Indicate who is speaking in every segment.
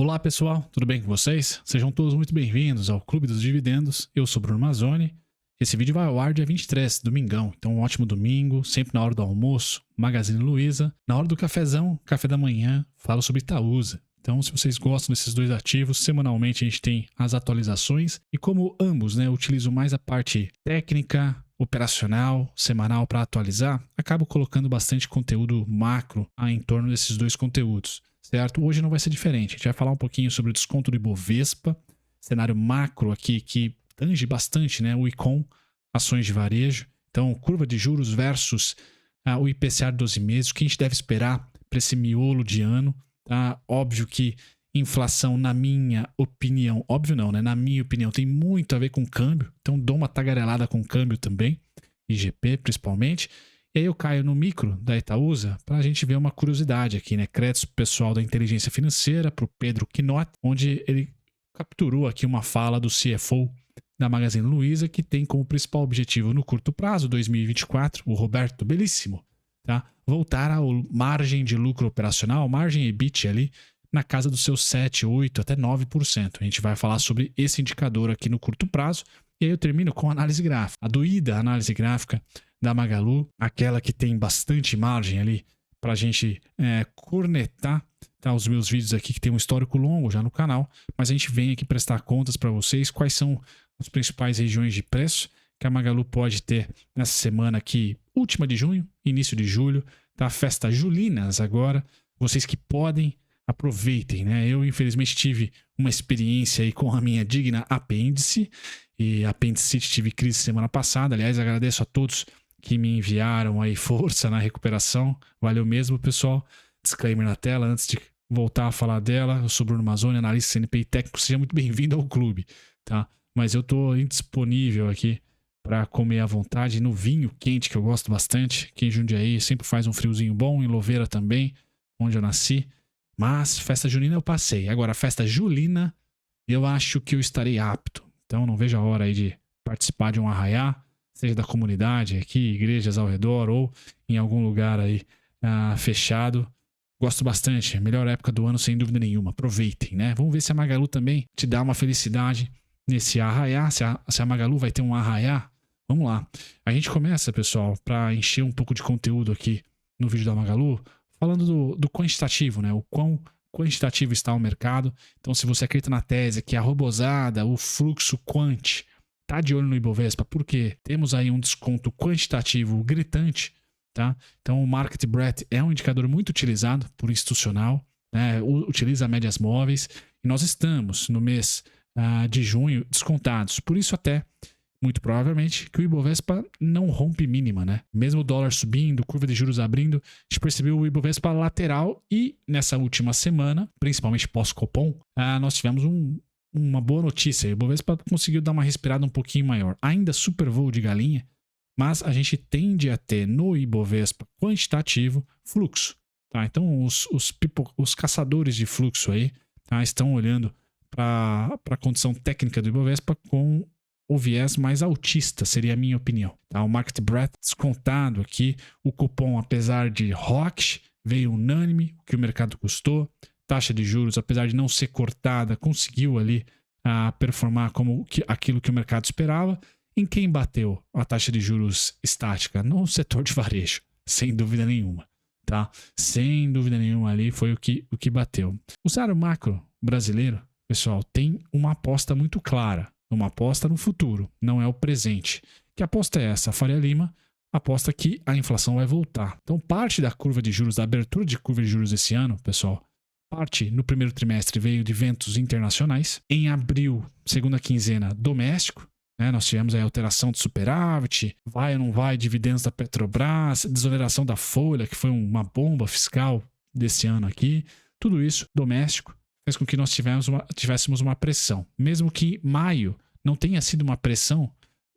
Speaker 1: Olá pessoal, tudo bem com vocês? Sejam todos muito bem-vindos ao Clube dos Dividendos. Eu sou Bruno Mazzoni. Esse vídeo vai ao ar dia 23, domingão. Então um ótimo domingo, sempre na hora do almoço, Magazine Luiza. Na hora do cafezão, café da manhã, falo sobre Itaúsa. Então se vocês gostam desses dois ativos, semanalmente a gente tem as atualizações. E como ambos, eu utilizo mais a parte técnica, operacional, semanal para atualizar, acabo colocando bastante conteúdo macro em torno desses dois conteúdos. Certo? Hoje não vai ser diferente. A gente vai falar um pouquinho sobre o desconto do Ibovespa, cenário macro aqui que tange bastante, o ICOM, ações de varejo. Então, curva de juros versus o IPCA de 12 meses, o que a gente deve esperar para esse miolo de ano. Tá? Óbvio que inflação, na minha opinião, óbvio não, na minha opinião, tem muito a ver com câmbio. Então, dou uma tagarelada com câmbio também, IGP principalmente. E aí eu caio no micro da Itaúsa para a gente ver uma curiosidade aqui, Créditos pro pessoal da inteligência financeira, para o Pedro Quinot, onde ele capturou aqui uma fala do CFO da Magazine Luiza, que tem como principal objetivo no curto prazo, 2024, o Roberto Bellissimo, tá? Voltar à margem de lucro operacional, margem EBIT ali, na casa dos seus 7, 8, até 9%. A gente vai falar sobre esse indicador aqui no curto prazo. E aí eu termino com a análise gráfica. A doída análise gráfica da Magalu, aquela que tem bastante margem ali para a gente cornetar, tá? Os meus vídeos aqui que tem um histórico longo já no canal, mas a gente vem aqui prestar contas para vocês quais são as principais regiões de preço que a Magalu pode ter nessa semana aqui, última de junho, início de julho, tá? Festa Julinas agora, vocês que podem, aproveitem, Eu infelizmente tive uma experiência aí com a minha digna apêndice, e apendicite, tive crise semana passada. Aliás, agradeço a todos que me enviaram aí força na recuperação. Valeu mesmo, pessoal. Disclaimer na tela antes de voltar a falar dela. Eu sou Bruno Mazzoni, analista CNPI técnico. Seja muito bem-vindo ao clube, tá? Mas eu tô indisponível aqui para comer à vontade no vinho quente, que eu gosto bastante. Aqui em Jundiaí sempre faz um friozinho bom, em Louveira também, onde eu nasci. Mas festa junina eu passei. Agora, festa julina, eu acho que eu estarei apto. Então não vejo a hora aí de participar de um arraiá, seja da comunidade aqui, igrejas ao redor ou em algum lugar aí fechado. Gosto bastante, melhor época do ano sem dúvida nenhuma. Aproveitem, Vamos ver se a Magalu também te dá uma felicidade nesse arraiá, se a Magalu vai ter um arraiá. Vamos lá. A gente começa, pessoal, para encher um pouco de conteúdo aqui no vídeo da Magalu, falando do quantitativo, o quão quantitativo está o mercado. Então, se você acredita na tese que a robosada, o fluxo quant, tá de olho no Ibovespa, porque temos aí um desconto quantitativo gritante, tá? Então, o Market Breadth é um indicador muito utilizado por institucional, utiliza médias móveis, e nós estamos no mês de junho descontados. Por isso, até muito provavelmente que o Ibovespa não rompe mínima, Mesmo o dólar subindo, curva de juros abrindo, a gente percebeu o Ibovespa lateral e nessa última semana, principalmente pós-Copom, nós tivemos uma boa notícia. O Ibovespa conseguiu dar uma respirada um pouquinho maior. Ainda super voo de galinha, mas a gente tende a ter no Ibovespa quantitativo fluxo, tá? Então os caçadores de fluxo aí, tá? Estão olhando para a condição técnica do Ibovespa com o viés mais altista, seria a minha opinião. Tá? O Market Breadth descontado aqui, o cupom, apesar de hawkish, veio unânime, o que o mercado custou. Taxa de juros, apesar de não ser cortada, conseguiu ali performar como aquilo que o mercado esperava. Em quem bateu a taxa de juros estática? No setor de varejo, sem dúvida nenhuma. Tá? Sem dúvida nenhuma ali foi o que bateu. O cenário macro brasileiro, pessoal, tem uma aposta muito clara. Uma aposta no futuro, não é o presente. Que aposta é essa? A Faria Lima aposta que a inflação vai voltar. Então, parte da curva de juros, da abertura de curva de juros esse ano, pessoal, parte no primeiro trimestre veio de ventos internacionais. Em abril, segunda quinzena, doméstico. Nós tivemos a alteração do superávit, vai ou não vai, dividendos da Petrobras, desoneração da folha, que foi uma bomba fiscal desse ano aqui. Tudo isso doméstico fez com que nós tivéssemos uma pressão. Mesmo que maio não tenha sido uma pressão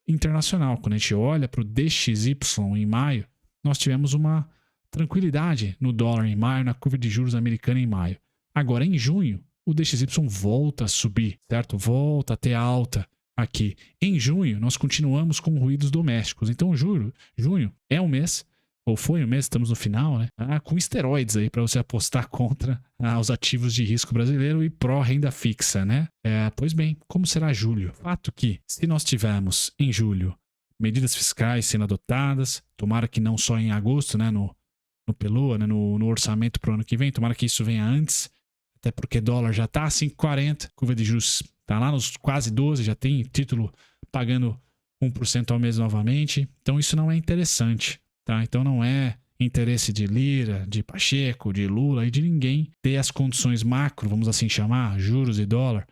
Speaker 1: internacional. Quando a gente olha para o DXY em maio, nós tivemos uma tranquilidade no dólar em maio, na curva de juros americana em maio. Agora, em junho, o DXY volta a subir, certo? Volta a ter alta aqui. Em junho, nós continuamos com ruídos domésticos. Então, junho é um mês ou foi um mês, estamos no final, né? Com esteroides aí para você apostar contra os ativos de risco brasileiro e pró-renda fixa, né? Pois bem, como será julho? Fato que, se nós tivermos em julho medidas fiscais sendo adotadas, tomara que não só em agosto, né? No PELOA, né, no orçamento para o ano que vem, tomara que isso venha antes, até porque dólar já está a 5,40, curva de juros está lá nos quase 12, já tem título pagando 1% ao mês novamente, então isso não é interessante, tá? Então não é interesse de Lira, de Pacheco, de Lula e de ninguém ter as condições macro, vamos assim chamar, juros e dólar,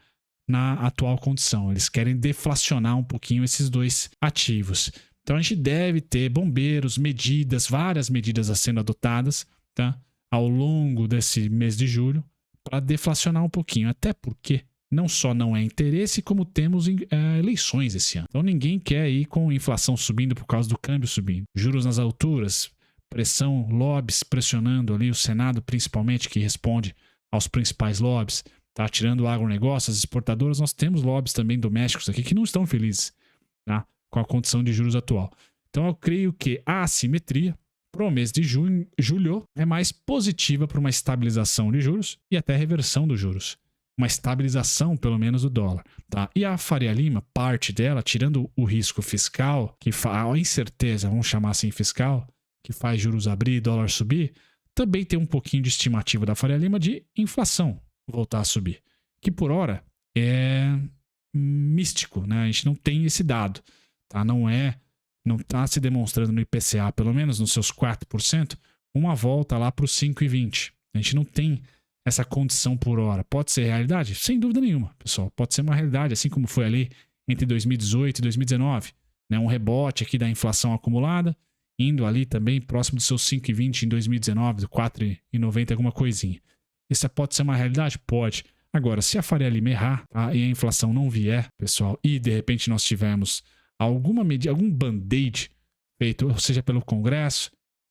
Speaker 1: na atual condição. Eles querem deflacionar um pouquinho esses dois ativos. Então a gente deve ter bombeiros, medidas, várias medidas a sendo adotadas, tá? Ao longo desse mês de julho para deflacionar um pouquinho. Até porque não só não é interesse, como temos eleições esse ano. Então ninguém quer ir com inflação subindo por causa do câmbio subindo. Juros nas alturas, pressão, lobbies pressionando ali o Senado principalmente, que responde aos principais lobbies. Tá? Tirando o agronegócio, as exportadoras, nós temos lobbies também domésticos aqui que não estão felizes, tá? Com a condição de juros atual. Então eu creio que a assimetria para o mês de julho é mais positiva para uma estabilização de juros e até reversão dos juros. Uma estabilização, pelo menos, do dólar. Tá? E a Faria Lima, parte dela, tirando o risco fiscal, a incerteza, vamos chamar assim, fiscal, que faz juros abrir e dólar subir, também tem um pouquinho de estimativa da Faria Lima de inflação voltar a subir. Que por hora é místico, né? A gente não tem esse dado. Tá? Não está se demonstrando no IPCA, pelo menos nos seus 4%, uma volta lá para os 5,20%. A gente não tem essa condição por hora. Pode ser realidade? Sem dúvida nenhuma, pessoal. Pode ser uma realidade, assim como foi ali entre 2018 e 2019. Né? Um rebote aqui da inflação acumulada, indo ali também próximo dos seus 5,20 em 2019, 4,90, alguma coisinha. Isso pode ser uma realidade? Pode. Agora, se a Faria Lima errar, tá? E a inflação não vier, pessoal, e de repente nós tivermos alguma medida, algum band-aid feito, ou seja, pelo Congresso,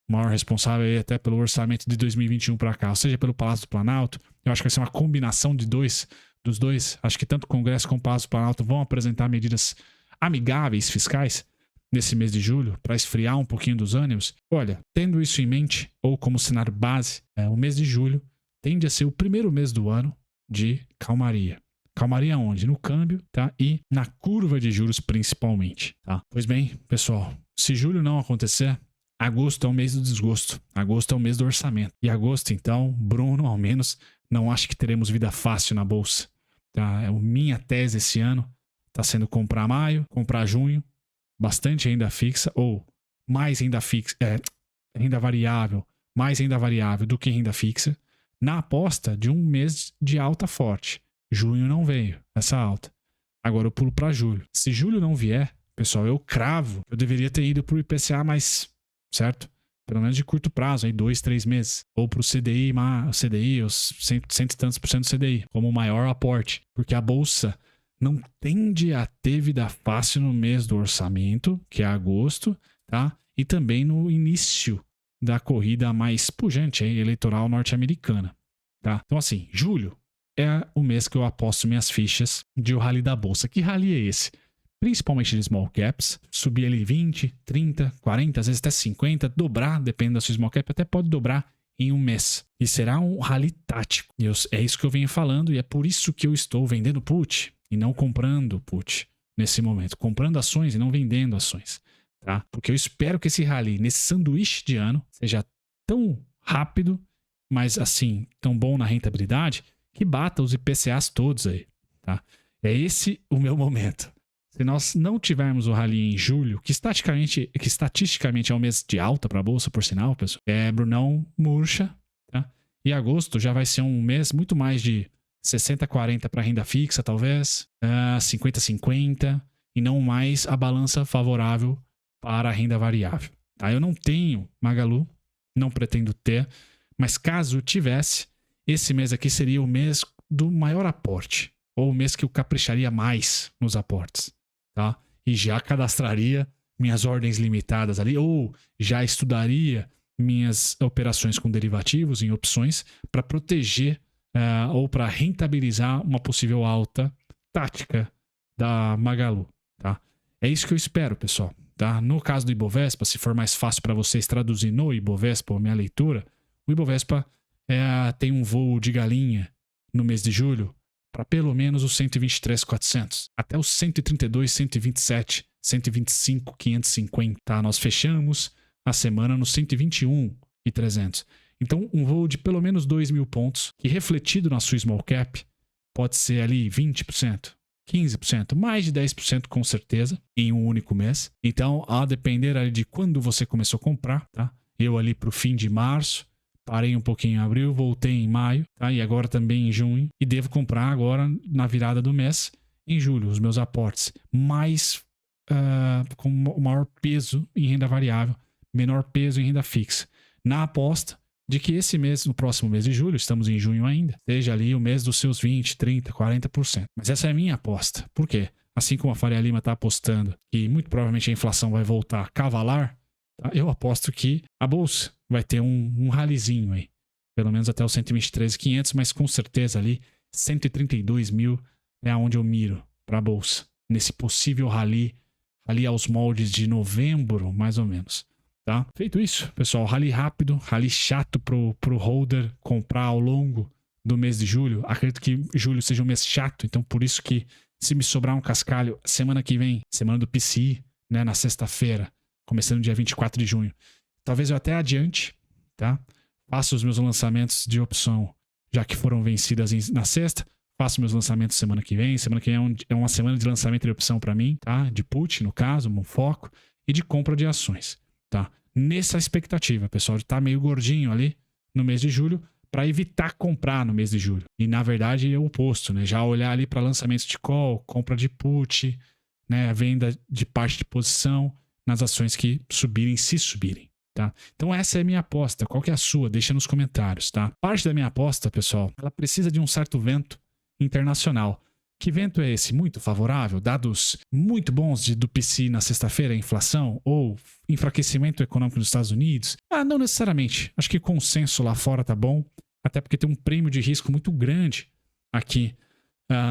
Speaker 1: o maior responsável aí até pelo orçamento de 2021 para cá, ou seja, pelo Palácio do Planalto, eu acho que vai ser uma combinação dos dois. Acho que tanto o Congresso como o Palácio do Planalto vão apresentar medidas amigáveis fiscais nesse mês de julho para esfriar um pouquinho dos ânimos. Olha, tendo isso em mente, ou como cenário base, o mês de julho tende a ser o primeiro mês do ano de calmaria. Calmaria onde? No câmbio, tá? E na curva de juros principalmente, tá? Pois bem, pessoal, se julho não acontecer, agosto é o mês do desgosto. Agosto é o mês do orçamento. E agosto, então, Bruno, ao menos, não acho que teremos vida fácil na bolsa. Tá? Minha tese esse ano está sendo comprar maio, comprar junho, bastante renda fixa, ou mais renda fixa, renda variável, mais renda variável do que renda fixa, na aposta de um mês de alta forte. Junho não veio, essa alta. Agora eu pulo para julho. Se julho não vier, pessoal, eu cravo. Eu deveria ter ido para o IPCA mais, certo? Pelo menos de curto prazo, aí 2, 3 meses. Ou para o CDI, os cento e tantos por cento do CDI, como o maior aporte. Porque a bolsa não tende a ter vida fácil no mês do orçamento, que é agosto, tá? E também no início da corrida mais pujante aí, eleitoral norte-americana, tá? Então assim, julho é o mês que eu aposto minhas fichas de o rally da bolsa. Que rally é esse? Principalmente de small caps, subir ali 20, 30, 40, às vezes até 50, dobrar, dependendo da sua small cap, até pode dobrar em um mês. E será um rally tático. E é isso que eu venho falando e é por isso que eu estou vendendo put e não comprando put nesse momento. Comprando ações e não vendendo ações. Tá? Porque eu espero que esse rally, nesse sanduíche de ano, seja tão rápido, mas assim, tão bom na rentabilidade, que bata os IPCAs todos aí. Tá? É esse o meu momento. Se nós não tivermos o rally em julho, que estatisticamente é um mês de alta para a bolsa, por sinal, pessoal, Brunão murcha, tá? E agosto já vai ser um mês muito mais de 60-40 para renda fixa, talvez, 50-50, e não mais a balança favorável para a renda variável. Tá? Eu não tenho Magalu, não pretendo ter, mas caso tivesse, esse mês aqui seria o mês do maior aporte, ou o mês que eu capricharia mais nos aportes. Tá? E já cadastraria minhas ordens limitadas ali, ou já estudaria minhas operações com derivativos em opções para proteger ou para rentabilizar uma possível alta tática da Magalu. Tá? É isso que eu espero, pessoal. tá? No caso do Ibovespa, se for mais fácil para vocês traduzir no Ibovespa, a minha leitura, o Ibovespa tem um voo de galinha no mês de julho para pelo menos os 123.400, até os 132, 127, 125, 550, tá? Nós fechamos a semana no 121.300. Então, um voo de pelo menos 2.000 pontos, que refletido na sua small cap, pode ser ali 20%, 15%, mais de 10% com certeza, em um único mês. Então, a depender ali de quando você começou a comprar, tá? Eu ali para o fim de março, parei um pouquinho em abril, voltei em maio, tá? E agora também em junho. E devo comprar agora na virada do mês, em julho, os meus aportes. Mais com o maior peso em renda variável, menor peso em renda fixa. Na aposta de que esse mês, no próximo mês de julho, estamos em junho ainda, seja ali o mês dos seus 20%, 30%, 40%. Mas essa é a minha aposta. Por quê? Assim como a Faria Lima está apostando que muito provavelmente a inflação vai voltar a cavalar, tá? Eu aposto que a bolsa vai ter um ralizinho aí. Pelo menos até os 123.500, mas com certeza ali 132 mil é onde eu miro para a bolsa. Nesse possível rally aos moldes de novembro, mais ou menos. Tá? Feito isso, pessoal, rally rápido, rally chato pro holder comprar ao longo do mês de julho. Acredito que julho seja um mês chato, então por isso que se me sobrar um cascalho, semana que vem, semana do PCI, né, na sexta-feira, começando dia 24 de junho, talvez eu até adiante, tá? Faço os meus lançamentos de opção, já que foram vencidas na sexta, faço meus lançamentos semana que vem é uma semana de lançamento de opção para mim, tá? De put, no caso, um foco, e de compra de ações. Tá? Nessa expectativa, pessoal, de estar meio gordinho ali no mês de julho para evitar comprar no mês de julho. E na verdade é o oposto, né? Já olhar ali para lançamentos de call, compra de put, né? Venda de parte de posição nas ações que subirem, se subirem. Tá? Então essa é a minha aposta. Qual que é a sua? Deixa nos comentários. Tá? Parte da minha aposta, pessoal, ela precisa de um certo vento internacional. Que vento é esse? Muito favorável? Dados muito bons do PCI na sexta-feira, inflação? Ou enfraquecimento econômico nos Estados Unidos? Não necessariamente. Acho que consenso lá fora tá bom, até porque tem um prêmio de risco muito grande aqui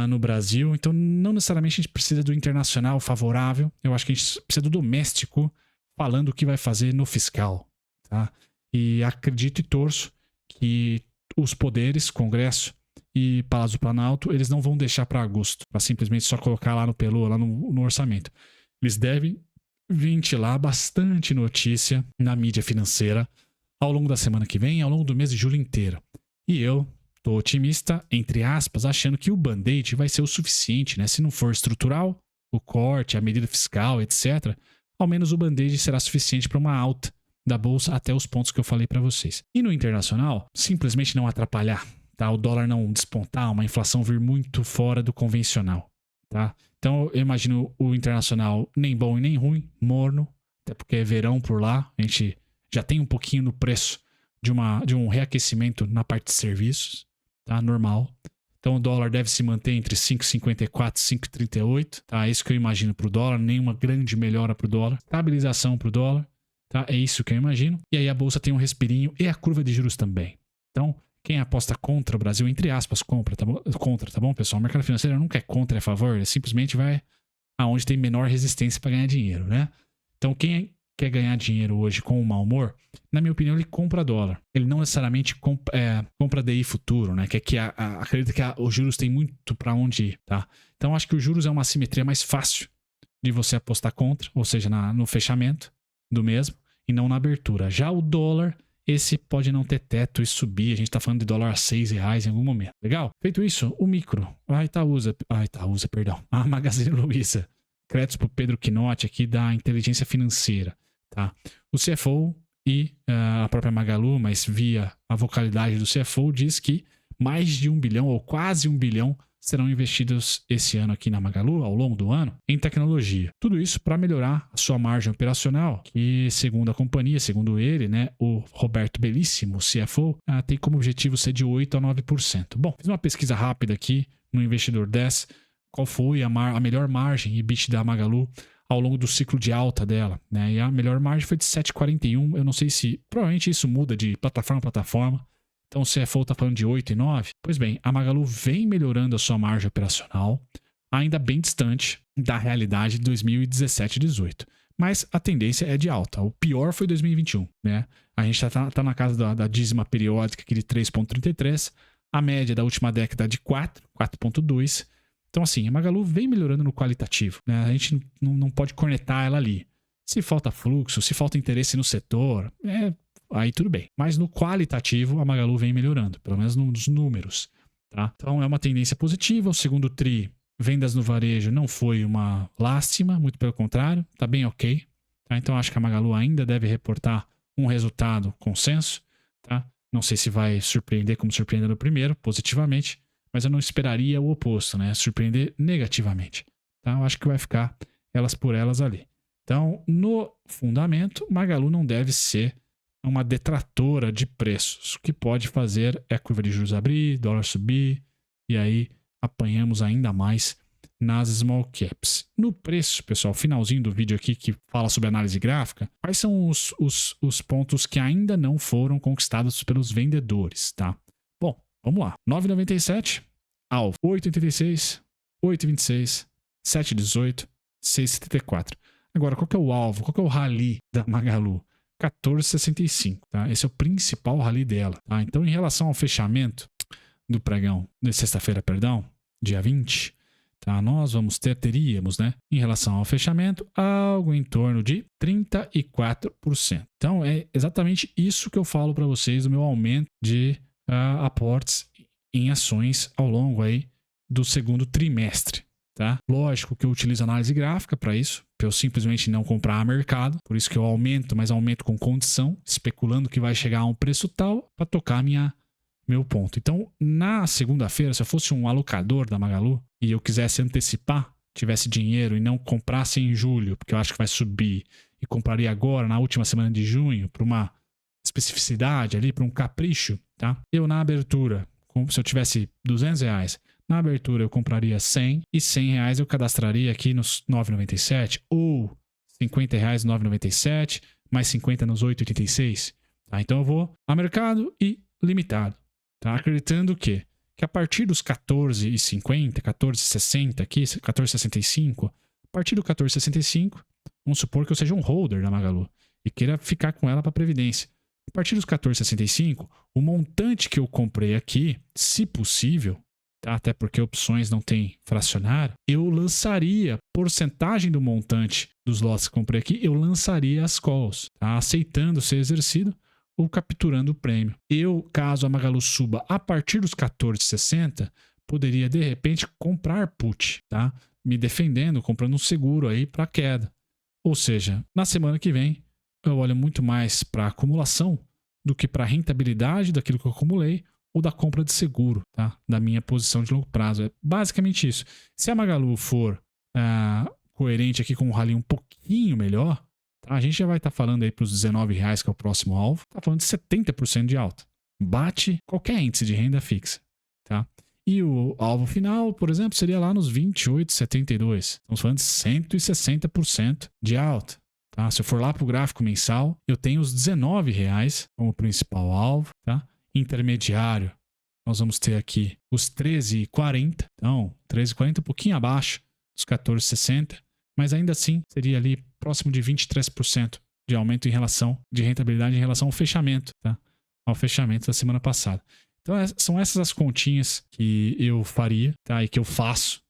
Speaker 1: no Brasil. Então, não necessariamente a gente precisa do internacional favorável. Eu acho que a gente precisa do doméstico falando o que vai fazer no fiscal. Tá? E acredito e torço que os poderes, Congresso e Palácio do Planalto, eles não vão deixar para agosto, para simplesmente só colocar lá no pelô, lá no orçamento. Eles devem ventilar bastante notícia na mídia financeira ao longo da semana que vem, ao longo do mês de julho inteiro. E eu tô otimista, entre aspas, achando que o band-aid vai ser o suficiente, né? Se não for estrutural, o corte, a medida fiscal, etc., ao menos o band-aid será suficiente para uma alta da bolsa até os pontos que eu falei para vocês. E no internacional, simplesmente não atrapalhar. Tá? O dólar não despontar, uma inflação vir muito fora do convencional. Tá? Então eu imagino o internacional nem bom e nem ruim, morno, até porque é verão por lá, a gente já tem um pouquinho no preço de um reaquecimento na parte de serviços, tá? Normal. Então o dólar deve se manter entre 5,54 e 5,38, tá? É isso que eu imagino para o dólar, nenhuma grande melhora para o dólar, estabilização para o dólar, tá? É isso que eu imagino. E aí a bolsa tem um respirinho e a curva de juros também. Então, quem aposta contra o Brasil, entre aspas, contra, tá bom, pessoal? O mercado financeiro nunca é contra, é a favor, ele simplesmente vai aonde tem menor resistência para ganhar dinheiro, né? Então, quem quer ganhar dinheiro hoje com o mau humor, na minha opinião, ele compra dólar. Ele não necessariamente compra DI futuro, né? Acredita que os juros tem muito para onde ir, tá? Então, acho que os juros é uma simetria mais fácil de você apostar contra, ou seja, no fechamento do mesmo, e não na abertura. Já o dólar, esse pode não ter teto e subir. A gente tá falando de dólar a R$6 em algum momento. Legal? Feito isso, o micro. A Magazine Luiza. Créditos pro Pedro Quinotti aqui da Inteligência Financeira. Tá? O CFO e a própria Magalu, mas via a vocalidade do CFO, diz que mais de 1 bilhão ou quase 1 bilhão serão investidos esse ano aqui na Magalu, ao longo do ano, em tecnologia. Tudo isso para melhorar a sua margem operacional, que segundo a companhia, segundo ele, né, o Roberto Bellissimo, CFO, tem como objetivo ser de 8% a 9%. Bom, fiz uma pesquisa rápida aqui no Investidor 10, qual foi a melhor margem EBITDA da Magalu ao longo do ciclo de alta dela, né? E a melhor margem foi de 7,41. Eu não sei se, provavelmente isso muda de plataforma a plataforma. Então o CFO está falando de 8 e 9. Pois bem, a Magalu vem melhorando a sua margem operacional, ainda bem distante da realidade de 2017 e 2018. mas a tendência é de alta. O pior foi 2021, né? A gente tá na casa da dízima periódica aqui de 3,33, a média da última década de 4,2. Então, assim, a Magalu vem melhorando no qualitativo, né? A gente não pode cornetar ela ali. Se falta fluxo, se falta interesse no setor, aí tudo bem. Mas no qualitativo, a Magalu vem melhorando, pelo menos nos números, tá? Então, é uma tendência positiva. O segundo tri, vendas no varejo, não foi uma lástima, muito pelo contrário, tá bem ok. Tá? Então, acho que a Magalu ainda deve reportar um resultado consenso, tá? Não sei se vai surpreender como surpreendeu no primeiro, positivamente, mas eu não esperaria o oposto, né? Surpreender negativamente. Tá? Eu acho que vai ficar elas por elas ali. Então, no fundamento, Magalu não deve ser uma detratora de preços. O que pode fazer é a curva de juros abrir, dólar subir, e aí apanhamos ainda mais nas small caps. No preço, pessoal, finalzinho do vídeo aqui que fala sobre análise gráfica, quais são os pontos que ainda não foram conquistados pelos vendedores, tá? Bom, vamos lá. 9,97, alvo 8,86, 8,26, 7,18, 6,74. Agora, qual que é o alvo? Qual que é o rally da Magalu? 14,65, tá? Esse é o principal rally dela, tá? Então, em relação ao fechamento do pregão, de sexta-feira, perdão, dia 20, tá? Nós teríamos, né, em relação ao fechamento, algo em torno de 34%. Então, é exatamente isso que eu falo para vocês do meu aumento de aportes em ações ao longo aí do segundo trimestre. Tá? Lógico que eu utilizo análise gráfica para isso, para eu simplesmente não comprar a mercado, por isso que eu aumento, mas aumento com condição, especulando que vai chegar a um preço tal para tocar meu ponto. Então, na segunda-feira, se eu fosse um alocador da Magalu e eu quisesse antecipar, tivesse dinheiro e não comprasse em julho, porque eu acho que vai subir, e compraria agora, na última semana de junho, para uma especificidade ali, para um capricho, tá? Eu na abertura, se eu tivesse R$200, na abertura eu compraria 100 e R$100 eu cadastraria aqui nos 9,97 ou R$50 9,97 mais 50 nos 8,86. Tá? Então eu vou a mercado e limitado. Tá? Acreditando que a partir dos 14,50, 14,60 aqui, 14,65, a partir do 14,65, vamos supor que eu seja um holder da Magalu e queira ficar com ela para previdência. A partir dos 14,65, o montante que eu comprei aqui, se possível, tá? Até porque opções não tem fracionário, eu lançaria porcentagem do montante dos lotes que comprei aqui, eu lançaria as calls, tá? Aceitando ser exercido ou capturando o prêmio. Eu, caso a Magalu suba a partir dos 14,60, poderia de repente comprar put, tá? Me defendendo, comprando um seguro aí para queda. Ou seja, na semana que vem, eu olho muito mais para acumulação do que para a rentabilidade daquilo que eu acumulei ou da compra de seguro, tá? Da minha posição de longo prazo. É basicamente isso. Se a Magalu for coerente aqui com um rally um pouquinho melhor, tá? A gente já vai estar falando aí para os R$19, que é o próximo alvo, tá falando de 70% de alta. Bate qualquer índice de renda fixa, tá? E o alvo final, por exemplo, seria lá nos 28,72. Estamos falando de 160% de alta. Tá? Se eu for lá para o gráfico mensal, eu tenho os R$19 como principal alvo. Tá? Intermediário, nós vamos ter aqui os 13,40. Então, 13,40 um pouquinho abaixo dos 14,60. Mas ainda assim, seria ali próximo de 23% de aumento em relação, de rentabilidade em relação ao fechamento. Tá? Ao fechamento da semana passada. Então, são essas as continhas que eu faria, tá? E que eu faço,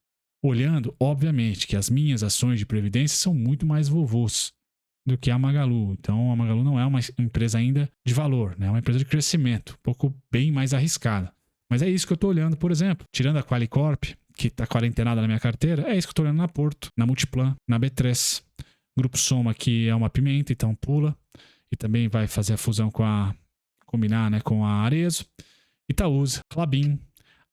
Speaker 1: olhando, obviamente, que as minhas ações de previdência são muito mais vovôs do que a Magalu. Então, a Magalu não é uma empresa ainda de valor, né? É uma empresa de crescimento, um pouco bem mais arriscada. Mas é isso que eu estou olhando, por exemplo, tirando a Qualicorp, que está quarentenada na minha carteira, é isso que eu estou olhando na Porto, na Multiplan, na B3. Grupo Soma, que é uma pimenta, então pula. E também vai fazer a fusão combinar, né, com a Arezzo. Itaúsa, Klabin,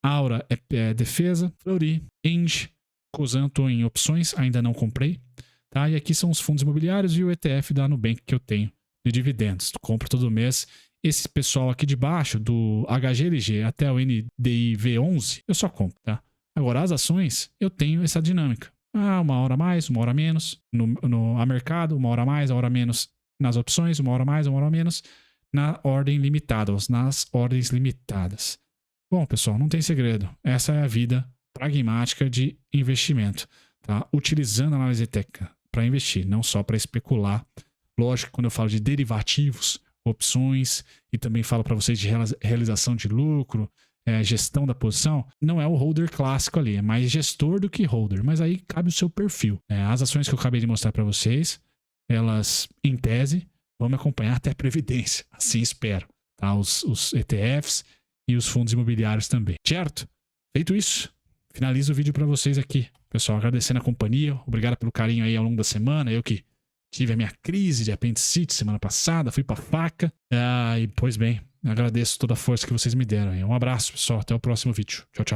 Speaker 1: Aura é defesa, Fleury, Engie, Cosan, estou em opções, ainda não comprei. Tá? E aqui são os fundos imobiliários e o ETF da Nubank que eu tenho de dividendos. Compro todo mês. Esse pessoal aqui de baixo, do HGLG até o NDI V11, eu só compro. Tá? Agora, as ações, eu tenho essa dinâmica. Uma hora mais, uma hora menos. A mercado, uma hora mais, uma hora menos. Nas opções, uma hora mais, uma hora menos. Na ordem limitada, ou nas ordens limitadas. Bom, pessoal, não tem segredo. Essa é a vida pragmática de investimento. Tá? Utilizando a análise técnica para investir, não só para especular. Lógico que quando eu falo de derivativos, opções e também falo para vocês de realização de lucro, gestão da posição, não é o holder clássico ali, é mais gestor do que holder, mas aí cabe o seu perfil. As ações que eu acabei de mostrar para vocês, elas, em tese, vão me acompanhar até a Previdência, assim espero, tá? Os ETFs e os fundos imobiliários também, certo? Feito isso, finalizo o vídeo para vocês aqui. Pessoal, agradecendo a companhia, obrigado pelo carinho aí ao longo da semana, eu que tive a minha crise de apendicite semana passada, fui pra faca, e pois bem, agradeço toda a força que vocês me deram aí. Um abraço, pessoal, até o próximo vídeo. Tchau, tchau.